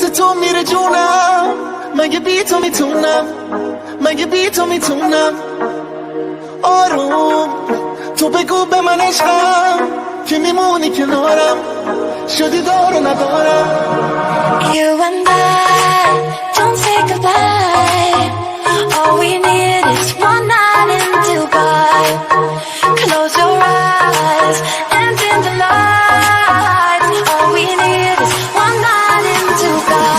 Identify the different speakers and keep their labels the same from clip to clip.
Speaker 1: مثل تو میره جونم مگه بی تو میتونم مگه بی تو میتونم آروم تو بگو به من عشقم که میمونی کنارم شدی دار و ندارم
Speaker 2: You and I don't say goodbye All we need is one night in Dubai Close your eyes and in the light All we need is one night in Dubai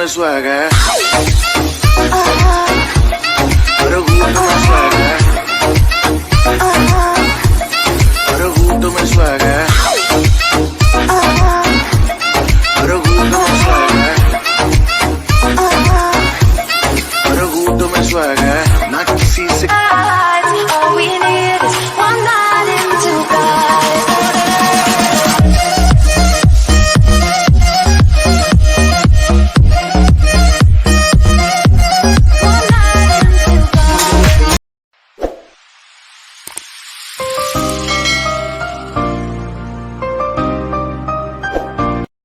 Speaker 3: में सुहागा है